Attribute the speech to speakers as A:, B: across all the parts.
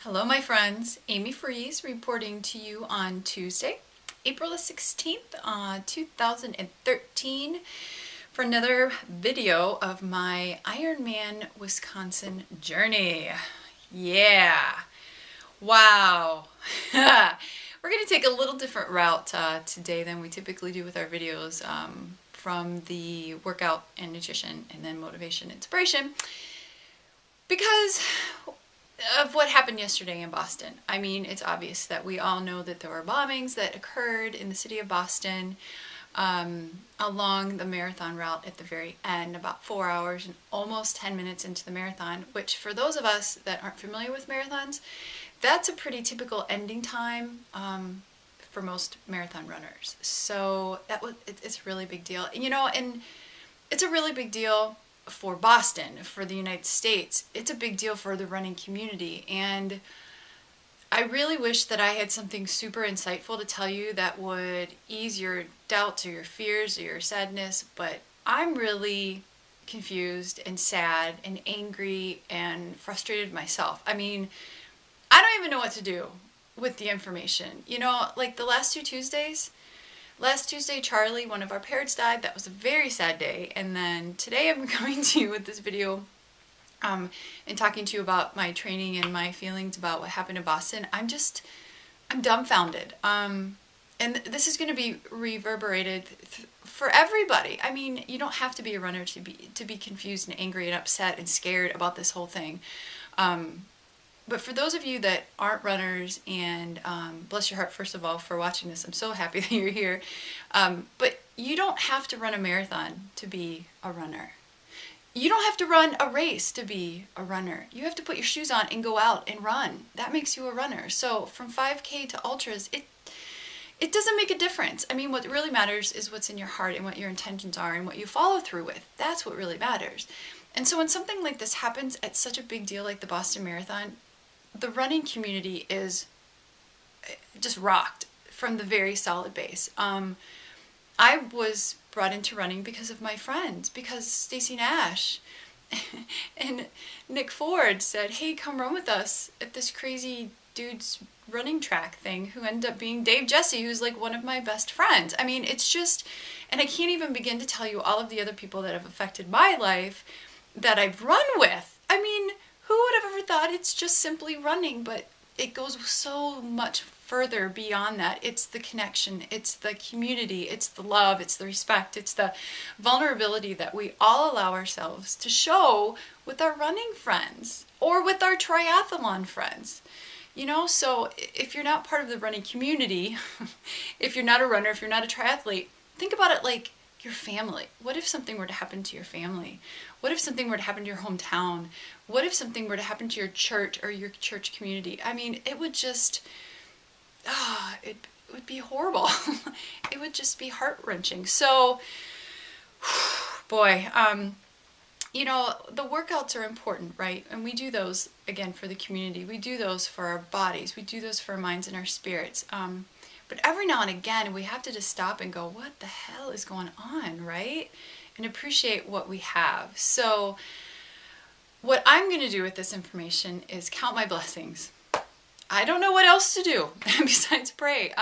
A: Hello my friends, Amy Friese reporting to you on Tuesday, April the 16th, 2013 for another video of my Ironman Wisconsin journey. Yeah, wow. We're going to take a little different route today than we typically do with our videos from the workout and nutrition and then motivation inspiration because of what happened yesterday in Boston. I mean, it's obvious that we all know that there were bombings that occurred in the city of Boston along the marathon route at the very end, about 4 hours and almost 10 minutes into the marathon, which for those of us that aren't familiar with marathons, that's a pretty typical ending time for most marathon runners. So it's a really big deal. And it's a really big deal for Boston, for the United States. It's a big deal for the running community, and I really wish that I had something super insightful to tell you that would ease your doubts or your fears or your sadness, but I'm really confused and sad and angry and frustrated myself. I mean, I don't even know what to do with the information. Like the last Tuesday, Charlie, one of our parrots, died. That was a very sad day. And then today I'm coming to you with this video and talking to you about my training and my feelings about what happened in Boston. I'm dumbfounded. And this is going to be reverberated for everybody. I mean, you don't have to be a runner to be confused and angry and upset and scared about this whole thing. But for those of you that aren't runners, and bless your heart, first of all, for watching this, I'm so happy that you're here. But you don't have to run a marathon to be a runner. You don't have to run a race to be a runner. You have to put your shoes on and go out and run. That makes you a runner. So from 5K to ultras, it doesn't make a difference. I mean, what really matters is what's in your heart and what your intentions are and what you follow through with. That's what really matters. And so when something like this happens at such a big deal like the Boston Marathon, the running community is just rocked from the very solid base. I was brought into running because of my friends, because Stacy Nash and Nick Ford said, hey, come run with us at this crazy dude's running track thing, who ended up being Dave Jesse, who's like one of my best friends. I mean, it's just, and I can't even begin to tell you all of the other people that have affected my life that I've run with. I mean, who would have ever thought it's just simply running? But it goes so much further beyond that. It's the connection, it's the community, it's the love, it's the respect, it's the vulnerability that we all allow ourselves to show with our running friends or with our triathlon friends. So if you're not part of the running community, if you're not a runner, if you're not a triathlete, think about it like your family. What if something were to happen to your family? What if something were to happen to your hometown? What if something were to happen to your church or your church community? I mean, it would just, it would be horrible. It would just be heart-wrenching. So, boy, the workouts are important, right? And we do those, again, for the community. We do those for our bodies. We do those for our minds and our spirits. But every now and again, we have to just stop and go, what the hell is going on, right? And appreciate what we have. So what I'm going to do with this information is count my blessings. I don't know what else to do besides pray.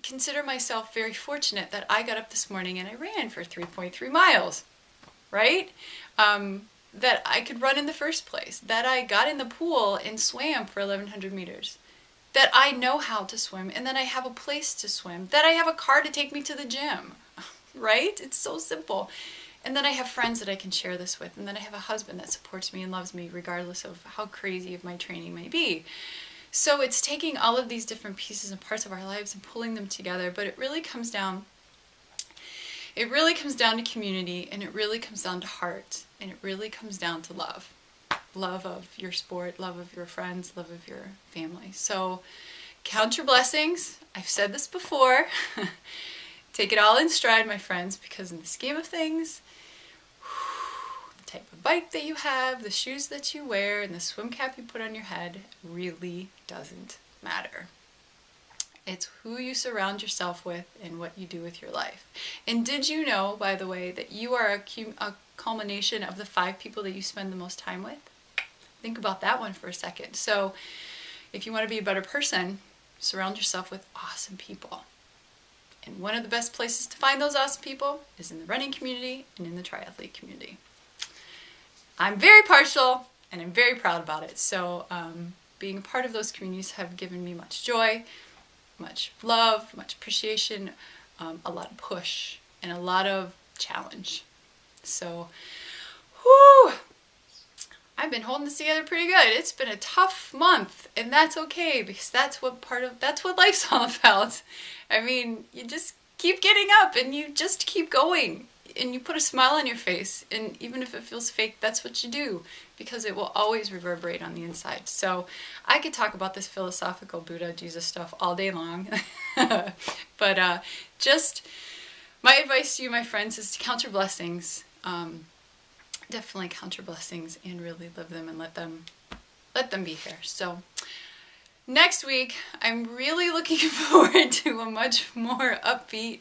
A: Consider myself very fortunate that I got up this morning and I ran for 3.3 miles, right? That I could run in the first place, that I got in the pool and swam for 1,100 meters. That I know how to swim, and that I have a place to swim, that I have a car to take me to the gym, right? It's so simple. And then I have friends that I can share this with, and then I have a husband that supports me and loves me regardless of how crazy of my training may be. So it's taking all of these different pieces and parts of our lives and pulling them together, but it really comes down to community, and it really comes down to heart, and it really comes down to love. Love of your sport, love of your friends, love of your family. So count your blessings. I've said this before. Take it all in stride, my friends, because in the scheme of things, the type of bike that you have, the shoes that you wear, and the swim cap you put on your head really doesn't matter. It's who you surround yourself with and what you do with your life. And did you know, by the way, that you are a culmination of the 5 people that you spend the most time with? Think about that one for a second. So if you want to be a better person, surround yourself with awesome people. And one of the best places to find those awesome people is in the running community and in the triathlete community. I'm very partial and I'm very proud about it. So being a part of those communities have given me much joy, much love, much appreciation, a lot of push, and a lot of challenge. So, whew, I've been holding this together pretty good. It's been a tough month, and that's okay, because that's what life's all about. I mean, you just keep getting up and you just keep going and you put a smile on your face, and even if it feels fake, that's what you do, because it will always reverberate on the inside. So I could talk about this philosophical Buddha Jesus stuff all day long, but just my advice to you, my friends, is to count your blessings. Definitely count your blessings and really live them and let them be here. So next week, I'm really looking forward to a much more upbeat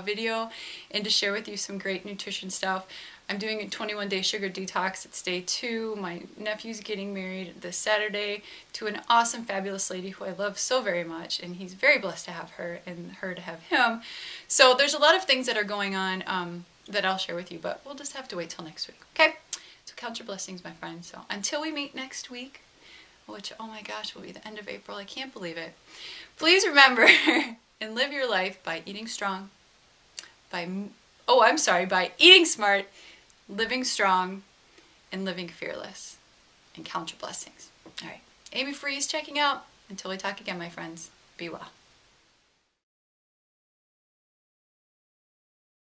A: video and to share with you some great nutrition stuff. I'm doing a 21-day sugar detox. It's day 2. My nephew's getting married this Saturday to an awesome, fabulous lady who I love so very much, and he's very blessed to have her and her to have him. So there's a lot of things that are going on that I'll share with you, but we'll just have to wait till next week, okay? So count your blessings, my friends. So until we meet next week, which, oh my gosh, will be the end of April. I can't believe it. Please remember and live your life by eating strong, by eating smart, living strong, and living fearless. And count your blessings. All right. Amy Friese checking out. Until we talk again, my friends, be well.